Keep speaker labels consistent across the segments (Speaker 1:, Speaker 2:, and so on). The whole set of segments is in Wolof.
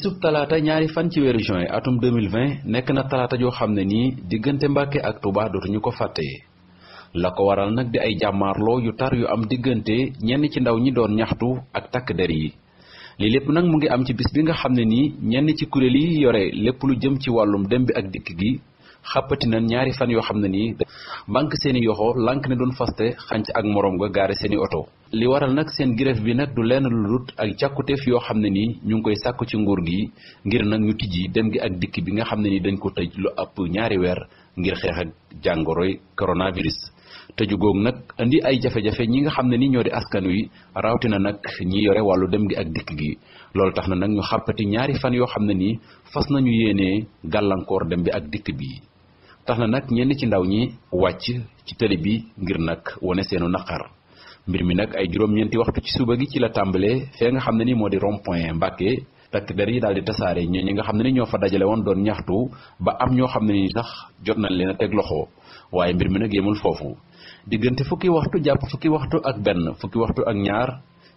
Speaker 1: bisub talaata ñaari fan ci weeru juin atum 2020 nekk na talaata joo xam ne nii diggante Mbàkke ak Touba dootuñu ko fàtte. la ko waral nag di ay jàmmaarloo yu tar yu am diggante ñenn ci ndaw ñi doon ñaxtu ak takk der yi. lii lépp nag mu ngi am ci bis bi nga xam ne nii ñenn ci kuréel yi yore lépp lu jëm ci wàllum dem bi ak dikk gi xàppati na ñaari fan yoo xam ne nii banque seeni yoxo lànk ne doon faste xànc ak moroom ga gaare seeni oto. li waral nag seen grève bi nag du lenn lu dul ak càkkutéef yoo xam ne nii ñu ngi koy sàkku ci nguur gi ngir nag ñu tijji dem gi ak dikk bi nga xam ne nii dañ ko tëj lu ëpp ñaari weer ngir xeex ak jàngoroy coronavirus. tëju googu nag indi ay jafe-jafe ñi nga xam ne ni ñoo di askan wi rawatina nag ñi yore wàllu dem gi ak dikk gi loolu tax na nag ñu xàppati ñaari fan yoo xam ne nii fas nañu yéenee gàllankoor dem bi ak dikk bi. tax na nag ñenn ci ndaw ñi wàcc ci télé bi ngir nag wane seenu naqar. mbir mi nag ay juróom-ñeenti waxtu ci suba gi ci la tàmbalee fee nga xam ne ni moo di rond point Mbàkke takk der yi daal di tasaare ñi nga xam ne ni ñoo fa dajale woon doon ñaxtu ba am ñoo xam ne ni sax jot nañ leen a teg loxo waaye mbir mi nag yemul foofu. diggante fukki waxtu jàpp fukki waxtu ak benn fukki waxtu ak ñaar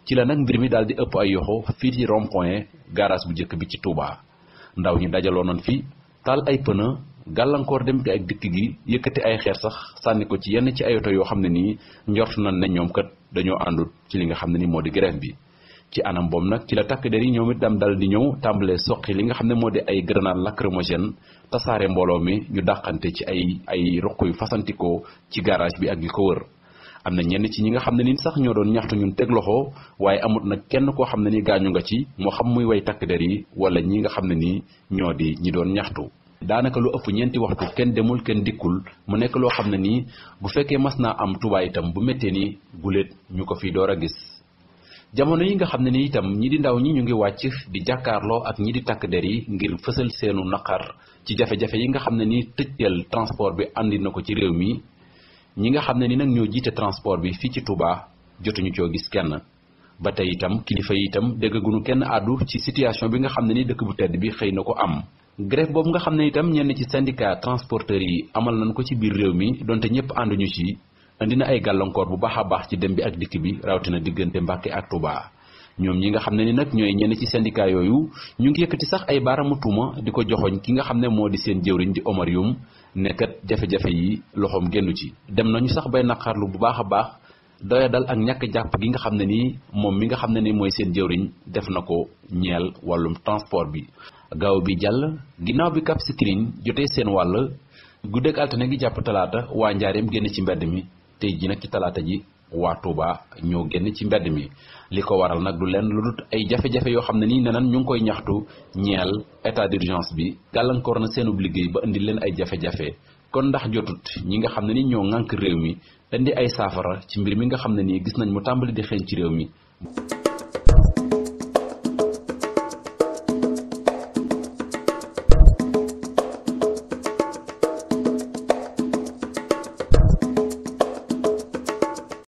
Speaker 1: ci la nag mbir mi daal di ëpp ay yoxo fii ci rond point garage bu njëkk bi ci Touba. ndaw ñi dajaloo nañ fi taal ay pneu gàllankoor dem bi ak dikk gi yëkkati ay xeer sax sànni ko ci yenn ci ay oto yoo xam ne nii njort nañ ne ñoom kat dañoo àndut ci li nga xam ne ni moo di grève bi. ci anam boobu nag ci la takk der yi ñoom itam dal di ñëw tàmbalee soqi li nga xam ne moo di ay grenade lacrymogène tasaare mbooloo mi ñu dàqante ci ay roq yu fasantikoo ci garage bi ak li ko wër. am na ñenn ci ñi nga xam ne ni sax ñoo doon ñaxtu ñun teg loxo waaye amut nag kenn koo xam ne ni gaañu nga ci moo xam muy way takk der yi wala ñi nga xam ne ni ñoo di ñi doon ñaxtu. daanaka lu ëpp ñeenti waxtu kenn demul kenn dikkul mu nekk loo xam ne nii bu fekkee mas naa am Touba itam bu méttee ni guléet ñu ko fi door a gis. jamono yi nga xam ne ni itam ñi di ndaw ñi ñu ngi wàcc di jàkkaarloo ak ñi di takk der yi ngir fësal seenu naqar ci jafe-jafe yi nga xam ne ni tëjteel transport bi andi na ko ci réew mi. ñi nga xam ne ni nag ñoo jiite transport bi fii ci Touba jotuñu coo gis kenn ba tey itam kilifa yi itam déggaguñu kenn àddu ci situation bi nga xam ne ni dëkk bu tedd bi xëy na ko am. grève boobu nga xam ne itam ñenn ci syndicat transporteurs yi amal nañ ko ci biir réew mi donte ñëpp ànduñu ci indi na ay gàllankoor bu baax a baax ci dem bi ak dikk bi rawatina diggante Mbàkke ak Touba. ñoom ñi nga xam ne ni nag ñooy ñenn ci syndicat yooyu ñu ngi yëkkati sax ay baaraamu tuuma di ko joxoñ ki nga xam ne moo di seen jëwriñ di Omar Youm nekkat jafe-jafe yi loxoom génnu ci. dem nañu sax bay naqarlu bu baax a baax doya dal ak ñàkk jàpp gi nga xam ne nii moom mi nga xam ne ni mooy seen jëwriñ def na ko ñeel wàllum transport bi. gaaw bi jàll ginnaaw bi Cap Skirring jotee seen wàll guddeeg altine gi jàpp talaata waa Njaareem génn ci mbedd mi tey ji nag ci talaata ji waa Touba ñoo génn ci mbedd mi. li ko waral nag du lenn lu dul ay jafe-jafe yoo xam ne nii nenan ñu ngi koy ñaxtu ñeel état d'urgence bi gàllankoor na seenub liggéey ba indi leen ay jafe-jafe. kon ndax jotut ñi nga xam ne ni ñoo ŋànk réew mi indi ay saafara ci mbir mi nga xam ne nii gis nañ mu tàmbali di xeeñ ci réew mi.